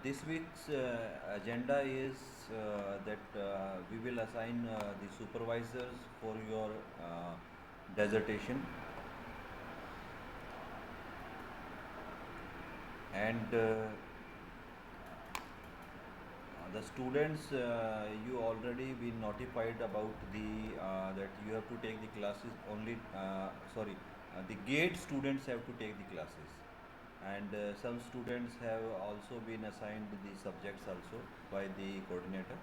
This week's agenda is that we will assign the supervisors for your dissertation, and the students, you already been notified about the that you have to take the classes only. Sorry, the GATE students have to take the classes, and some students have also been assigned the subjects also by the coordinator.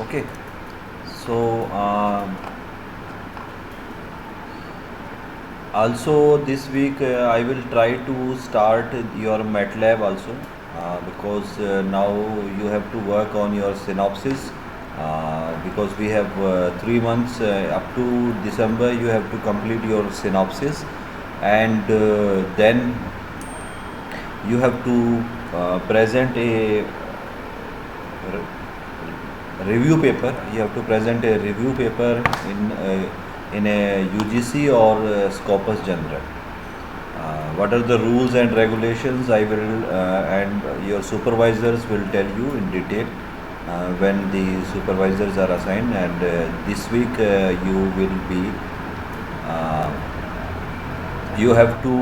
Okay, so also this week I will try to start your MATLAB also, because now you have to work on your synopsis, because we have 3 months up to December. You have to complete your synopsis, and then you have to present a review paper. You have to present a review paper in a UGC or Scopus General. What are the rules and regulations? I will and your supervisors will tell you in detail when the supervisors are assigned. And this week you will be uh, you have to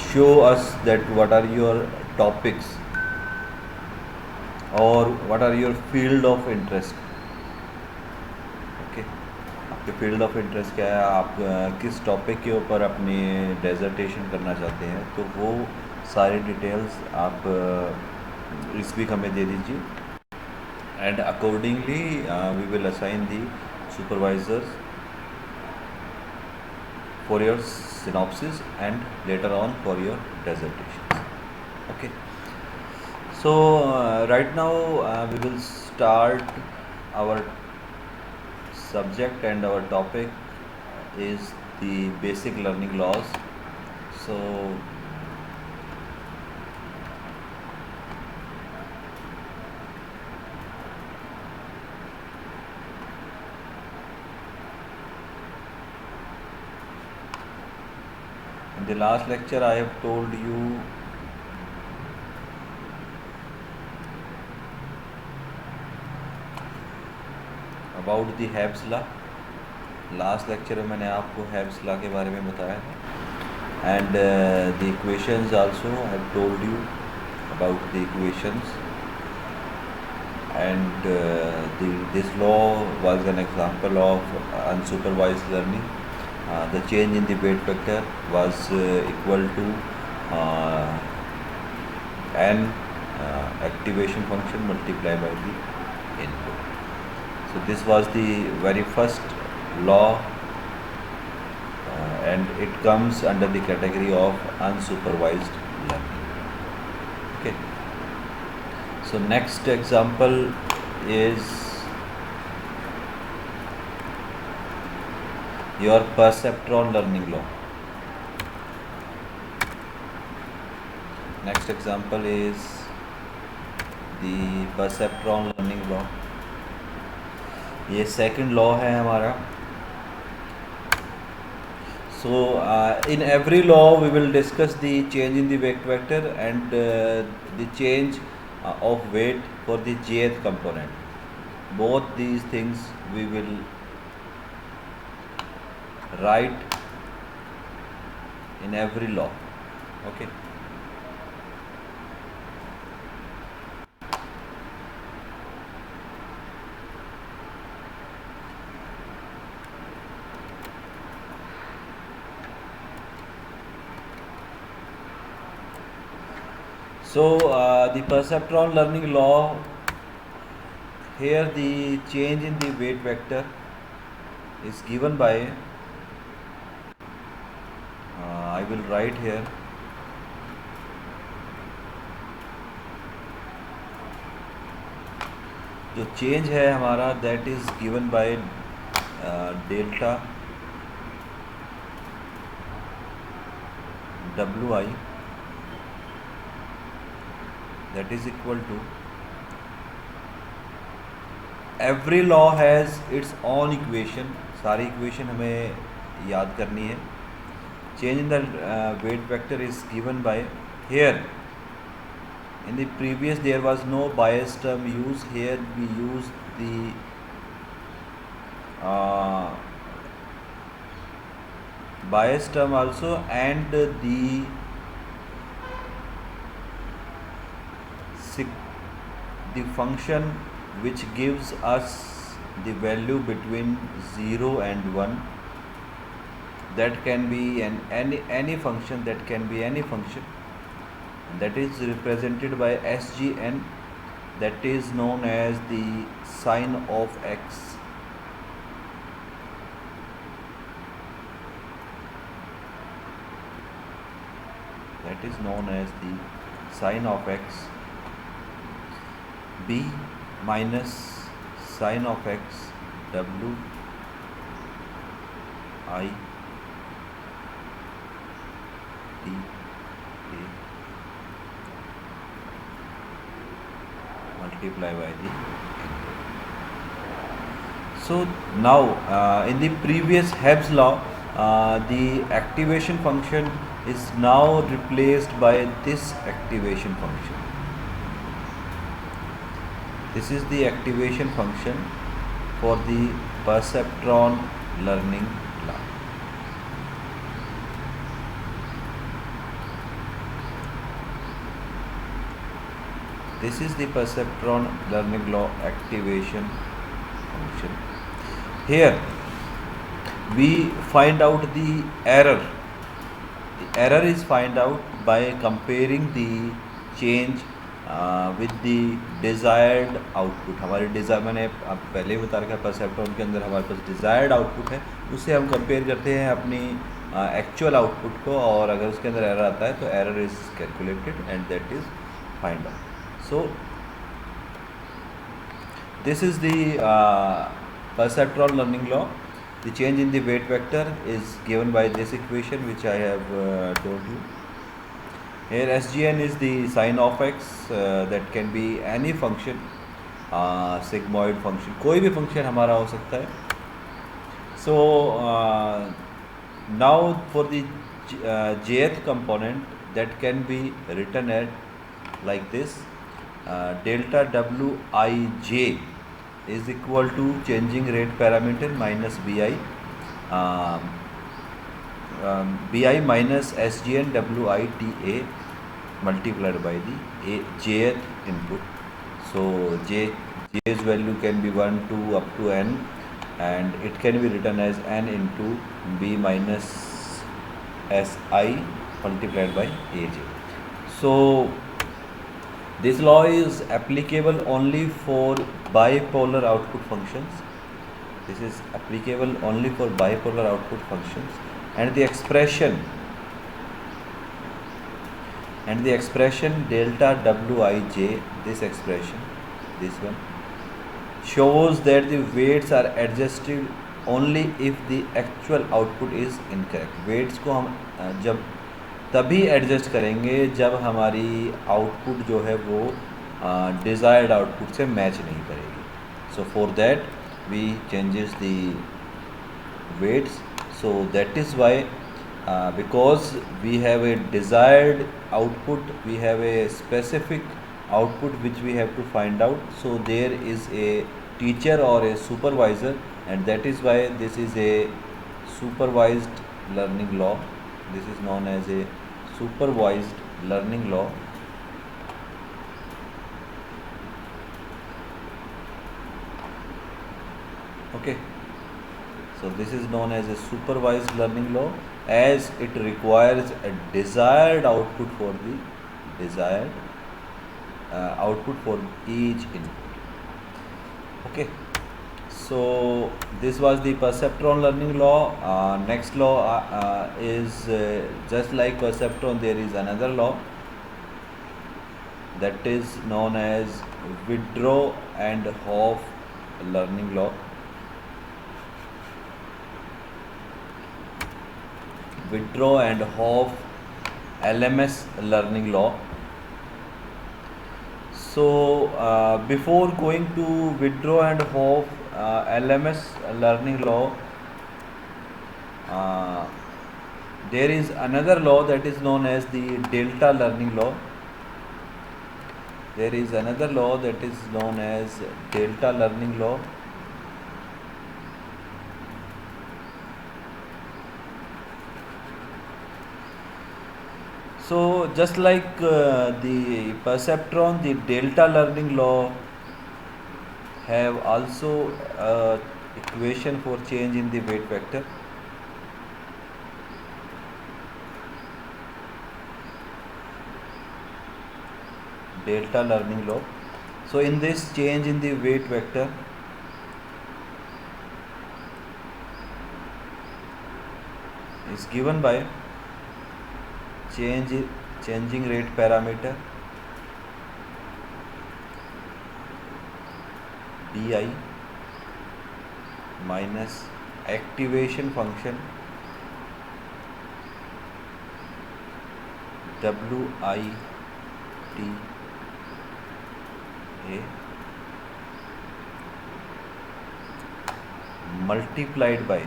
show us that what are your topics और what are your field of interest. Okay, आपके field of interest क्या है, आप किस topic के ऊपर अपनी dissertation करना चाहते हैं, तो वो सारी डिटेल्स आप इस वीक हमें दे दीजिए. And accordingly we will assign the supervisors for your synopsis and later on for your dissertation. Okay, so right now we will start our subject, and our topic is the basic learning laws. So in the last lecture I have told you about the Hebb's law. Last lecture में मैंने आपको हेब्स law के बारे में बताया है, and the equations also I have told you about the equations, and this law was an example of unsupervised learning. The change in the weight vector was equal to n activation function multiplied by the input. So this was the very first law, and it comes under the category of unsupervised learning. Okay. So next example is your perceptron learning law. Next example is the perceptron learning law. ये second law है हमारा. So in every law we will discuss the change in the weight vector and the change of weight for the jth component. Both these things we will write in every law. Okay. So the perceptron learning law, here the change in the weight vector is given by I will write here जो change है हमारा that is given by delta WI that is equal to, every law has its own equation, सारी equation हमें याद करनी है. Change in the weight vector is given by, here in the previous there was no bias term used, here we use the bias term also, and the function which gives us the value between 0 and 1, that can be any function, that can be any function, that is represented by SGN, that is known as the sine of x. That is known as the sine of x. B minus sine of x W I D A multiply by the. So now in the previous Hebb's law, the activation function is now replaced by this activation function. This is the activation function for the perceptron learning law. This is the perceptron learning law activation function. Here we find out the error. The error is find out by comparing the change with the desired output. हमारे desire, मैंने अब पहले ही बता रखा है, perceptron के अंदर हमारे पास डिज़ायर्ड आउटपुट है, उससे हम कंपेयर करते हैं अपनी एक्चुअल आउटपुट को, और अगर उसके अंदर एरर आता है तो error is calculated and that is find out. So this is the perceptron learning law. The change in the weight vector is given by this equation which I have told you. Here SGN is the sine of x, that can be any function, sigmoid function, कोई भी function हमारा हो सकता है. So now for the jth component, that can be written at like this, delta Wij is equal to changing rate parameter minus Bi, Bi minus SGN Wita multiplied by the jth input. So j's value can be 1 to up to n, and it can be written as n into B minus Si multiplied by Aj. So this law is applicable only for bipolar output functions. This is applicable only for bipolar output functions, and the expression delta Wij, this expression, this one, shows that the weights are adjusted only if the actual output is incorrect. weights को हम जब तभी adjust करेंगे जब हमारी output जो है वो डिज़ायर्ड आउटपुट से मैच नहीं करेगी. So for that we changes the weights. So that is why, because we have a desired output, we have a specific output which we have to find out. So there is a teacher or a supervisor, and that is why this is a supervised learning law. This is known as a supervised learning law. Okay, so this is known as a supervised learning law, as it requires a desired output for the desired output for each input. Okay, so this was the perceptron learning law. Next law is just like perceptron, there is another law that is known as Withrow and Hoff learning law. Withrow and Hoff LMS learning law. So before going to Withrow and Hof LMS learning law, there is another law that is known as the delta learning law. There is another law that is known as delta learning law. So just like the perceptron, the delta learning law have also equation for change in the weight vector. Delta learning law. So in this change in the weight vector, is given by changing rate parameter bi minus activation function wit a multiplied by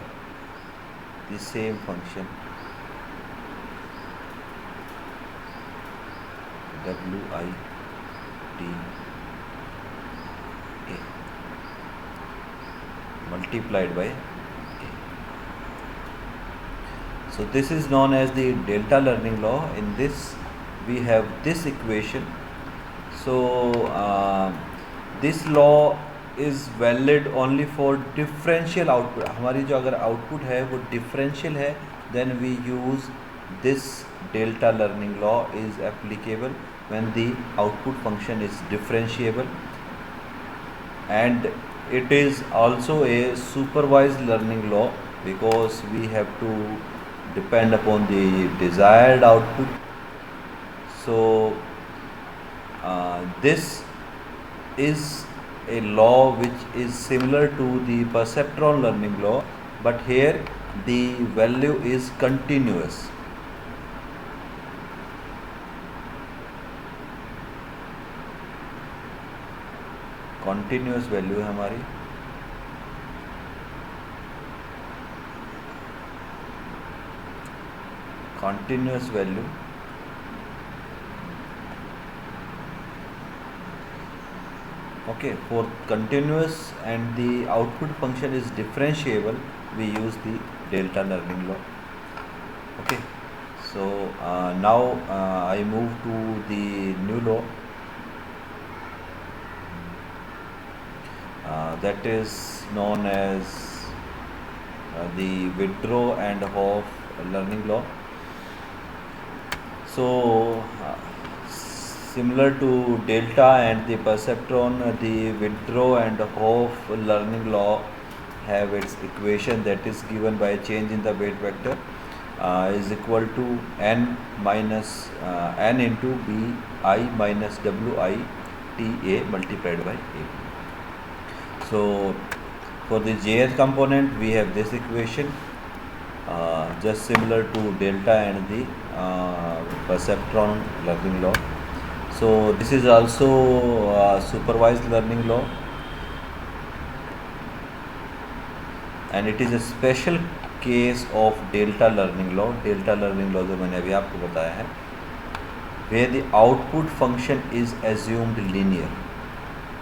the same function wit a multiplied by a. So this is known as the delta learning law. In this we have this equation. So this law is valid only for differential output. हमारी जो अगर output है वो differential है, then we use this delta learning law is applicable when the output function is differentiable, and it is also a supervised learning law because we have to depend upon the desired output. So this is a law which is similar to the perceptron learning law, but here the value is continuous. Continuous value है हमारी. Continuous value. Okay, for continuous and the output function is differentiable, we use the delta learning law. Okay, so now I move to the new law, that is known as the Withrow and Hof learning law. So similar to delta and the perceptron, the Withrow and Hof learning law have its equation that is given by change in the weight vector is equal to n minus n into bi minus wita multiplied by a. So for the jth component we have this equation, just similar to delta and the perceptron learning law. So this is also supervised learning law, and it is a special case of delta learning law. Delta learning law जो मैंने अभी आपको बताया है, where the output function is assumed linear.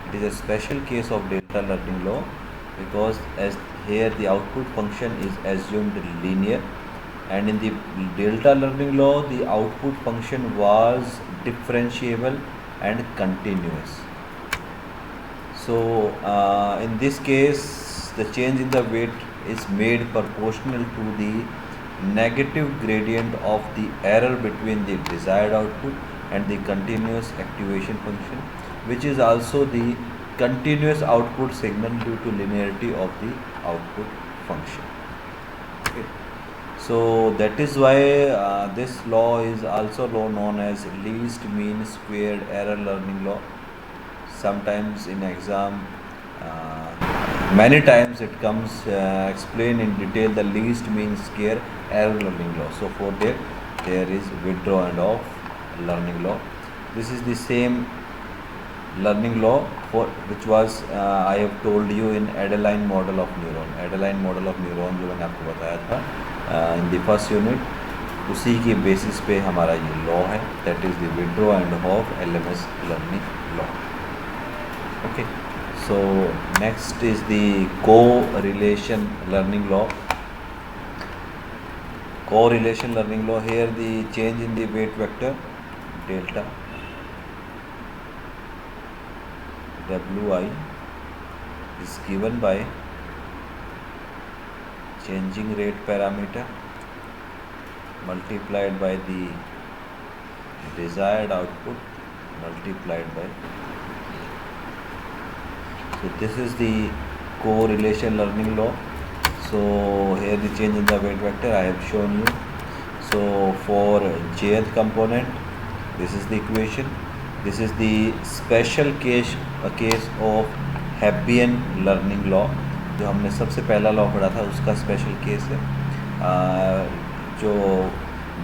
It is a special case of delta learning law because as here the output function is assumed linear, and in the delta learning law the output function was differentiable and continuous. So in this case the change in the weight is made proportional to the negative gradient of the error between the desired output and the continuous activation function, which is also the continuous output signal due to linearity of the output function. Okay. So that is why this law is also known as least mean squared error learning law. Sometimes in exam, many times it comes explain in detail the least mean square error learning law. So for that there is Withrow and Hof learning law. This is the same learning law for which was I have told you in Adeline model of neuron. Adeline model of neuron जो मैंने आपको बताया था in the first unit, उसी के basis पे हमारा ये लॉ है, that is the Widrow and Hoff LMS learning law. Okay, so next is the correlation learning law. Correlation learning law, here the change in the weight vector delta Wi is given by changing rate parameter multiplied by the desired output multiplied by. So this is the correlation learning law. So here the change in the weight vector I have shown you. So for jth component, this is the equation. This is the special case of Hebbian learning law, जो हमने सबसे पहला law पढ़ा था उसका special case है. जो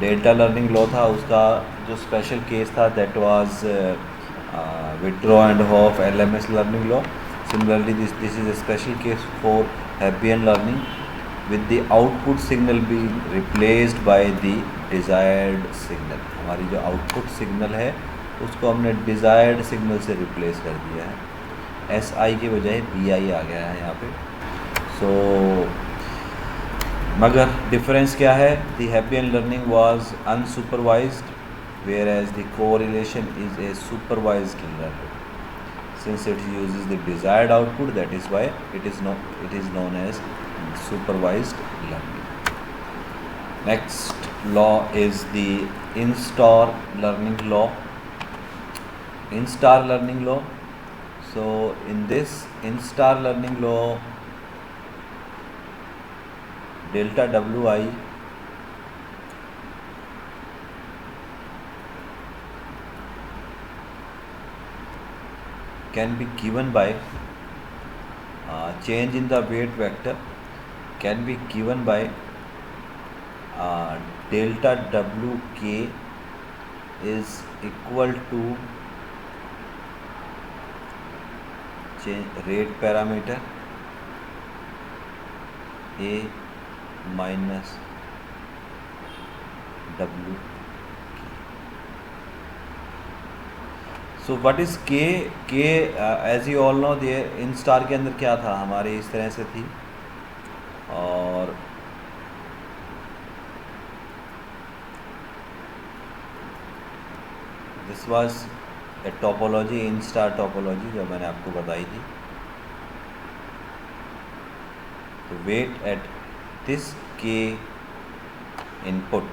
delta learning law था उसका जो स्पेशल केस था that was Widrow and Hoff LMS learning law. Similarly, this is a special case for Hebbian learning with the output signal being replaced by the desired signal. हमारी जो output signal है उसको हमने desired signal से replace कर दिया है. SI के बजाय BI आ गया है यहाँ पे. So मगर difference क्या है? The Hebbian learning was unsupervised, whereas the correlation is a supervised learning. Since it uses the desired output, that is why it is known as supervised learning. Next law is the in-star learning law. In-star learning law. So in this in-star learning law, delta Wi can be given by change in the weight vector can be given by delta Wk is equal to change rate parameter A minus W. So what is K? K as you all know, the in star के अंदर क्या था हमारे इस तरह से थी और this was a topology, in star topology जो मैंने आपको बताई थी. तो weight at this K input,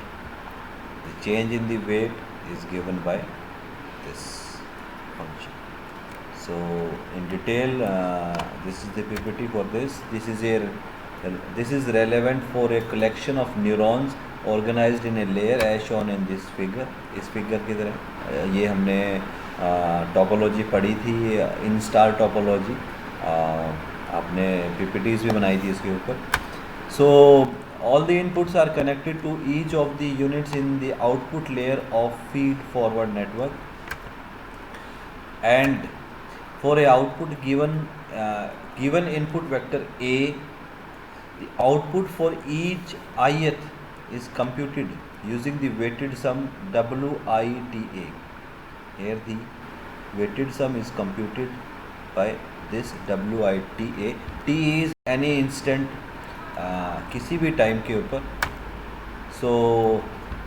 the change in the weight is given by this function. So in detail, this is the PPT for this. This is relevant for a collection of neurons organized in a layer as shown in this figure. इस figure की तरह ये हमने topology पढ़ी थी, in star topology. आपने PPTs भी बनाई थी इसके ऊपर. So all the inputs are connected to each of the units in the output layer of feed forward network. And for a output given input vector A, the output for each ith is computed using the weighted sum WITA. Here the weighted sum is computed by this WITA. T is any instant, किसी भी time के ऊपर. So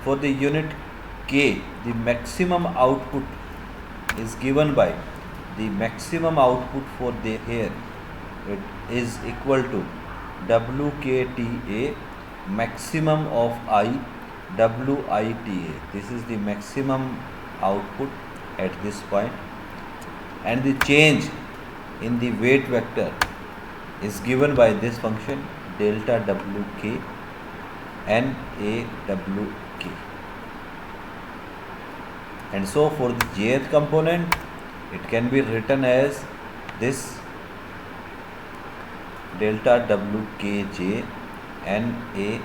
for the unit K, the maximum output is given by the maximum output for the here, it is equal to WKTA maximum of I WITA. This is the maximum output at this point, and the change in the weight vector is given by this function delta Wk NAWK. And so for the jth component, it can be written as this delta Wkj NAWKJ.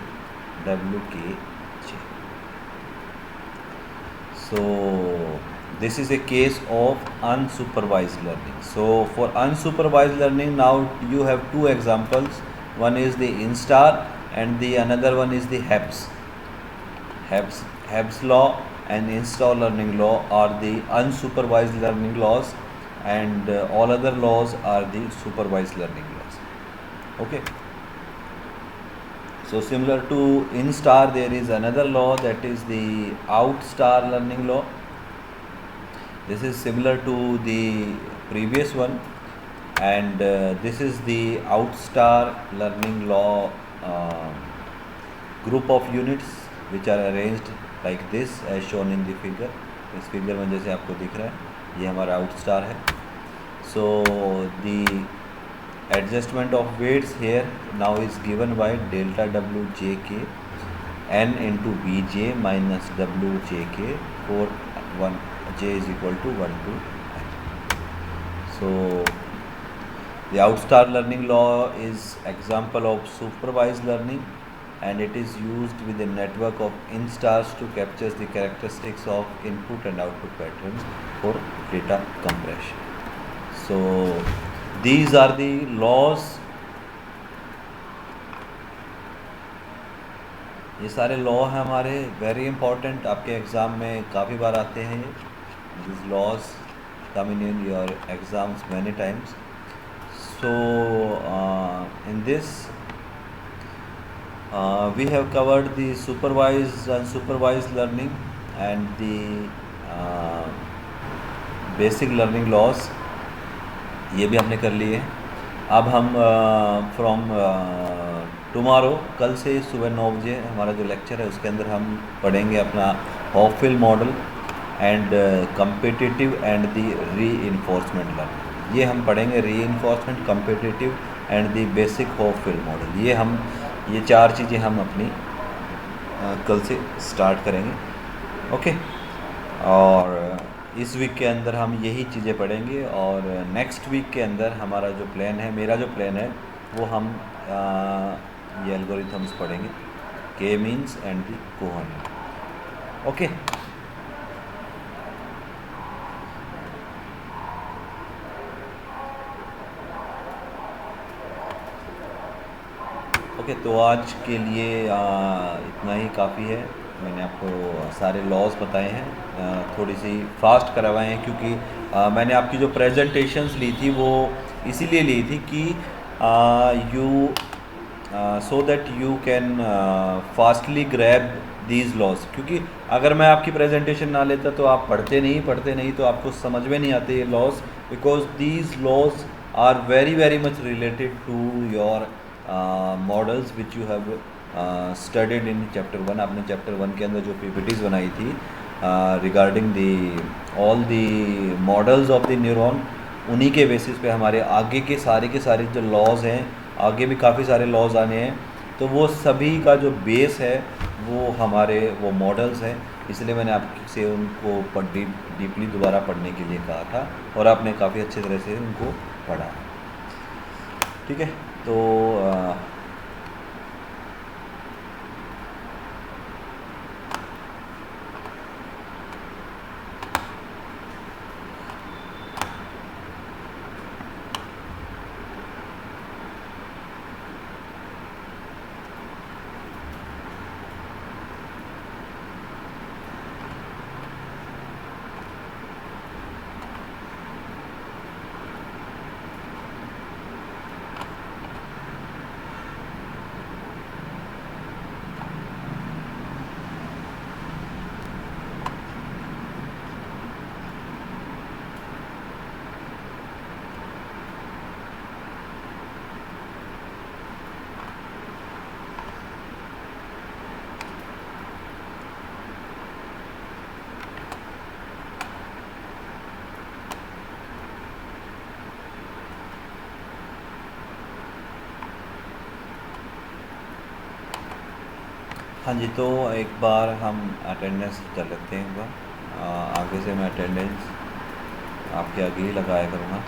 So This is a case of unsupervised learning. So for unsupervised learning, now you have two examples. One is the instar and the another one is the HEBS. HEBS law and instar learning law are the unsupervised learning laws, and all other laws are the supervised learning laws. Okay. So similar to instar, there is another law, that is the outstar learning law. This is similar to the previous one, and this is the outstar learning law group of units which are arranged like this as shown in the figure. इस figure में जैसे आपको दिख रहा है, ये हमारा outstar है. So the adjustment of weights here now is given by delta wjk n into bj minus wjk for 1 j is equal to 1 to n. So the outstar learning law is example of supervised learning, and it is used with a network of instars to capture the characteristics of input and output patterns for data compression. So these are the laws. ये सारे law हैं हमारे, very important, आपके exam में काफ़ी बार आते हैं. These laws coming in your exams many times. So in this we have covered the supervised and unsupervised learning and the basic learning laws, ये भी हमने कर लिए. अब हम फ्रॉम टुमारो, कल से सुबह 9 बजे हमारा जो लेक्चर है उसके अंदर हम पढ़ेंगे अपना Hopfield model and competitive and the reinforcement learning. ये हम पढ़ेंगे reinforcement, competitive and the basic Hopfield model. ये चार चीज़ें हम अपनी कल से स्टार्ट करेंगे. ओके. और इस वीक के अंदर हम यही चीज़ें पढ़ेंगे, और नेक्स्ट वीक के अंदर हमारा जो प्लान है, मेरा जो प्लान है, वो हम ये एल्गोरिथम्स पढ़ेंगे, K means and the Kohonen. Okay. Okay, तो आज के लिए इतना ही काफ़ी है. मैंने आपको सारे लॉज बताए हैं, थोड़ी सी फास्ट करवाए हैं, क्योंकि मैंने आपकी जो प्रेजेंटेशंस ली थी वो इसीलिए ली थी कि you so that you can fastly grab these laws. क्योंकि अगर मैं आपकी प्रेजेंटेशन ना लेता तो आप पढ़ते नहीं तो आपको समझ में नहीं आते ये laws, because these laws are very much related to your models which you have studied in chapter 1. आपने चैप्टर 1 के अंदर जो PPTs बनाई थी regarding the all the models of the neuron, उन्हीं के बेसिस पे हमारे आगे के सारे जो लॉज हैं, आगे भी काफ़ी सारे लॉज आने हैं, तो वो सभी का जो बेस है वो हमारे वो मॉडल्स हैं. इसलिए मैंने आपसे उनको डीपली दोबारा पढ़ने के लिए कहा था, और आपने काफ़ी अच्छे तरह से उनको पढ़ा. ठीक है. तो हाँ जी, तो एक बार हम अटेंडेंस कर लेते हैं. एक बार आगे से मैं अटेंडेंस आपके आगे ही लगाया करूँगा.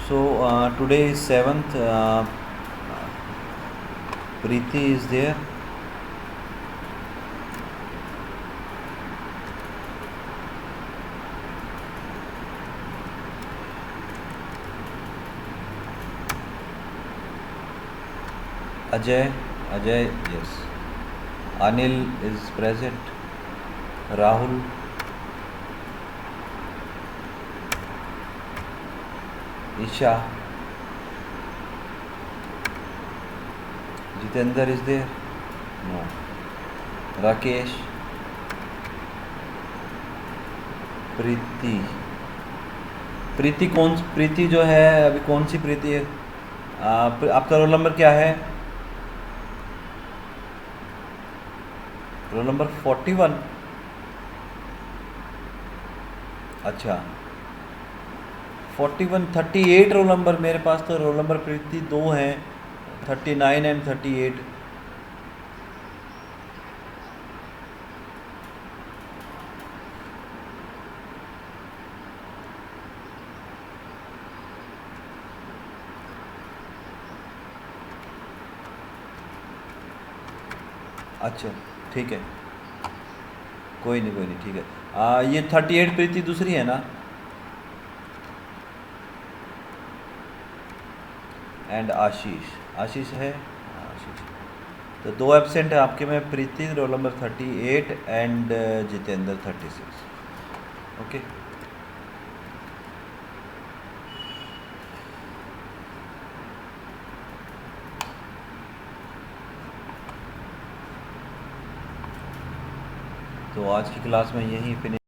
So today is 7th. Preeti is there. Ajay, yes. Anil is present. Rahul. Isha. Jitendra is there? No. Rakesh. प्रीति जो है अभी कौन सी प्रीति है? आपका रोल नंबर क्या है? Roll number 41। अच्छा 41 38 रोल नंबर मेरे पास तो रोल नंबर प्रीति दो हैं, 39 एंड 38। अच्छा ठीक है, कोई नहीं ठीक है। ये 38 प्रीति दूसरी है ना? एंड आशीष है, आशीष। तो दो एब्सेंट है आपके में, Preeti roll number 38 and Jitendra 36। Okay तो आज की क्लास में यही फिनिश।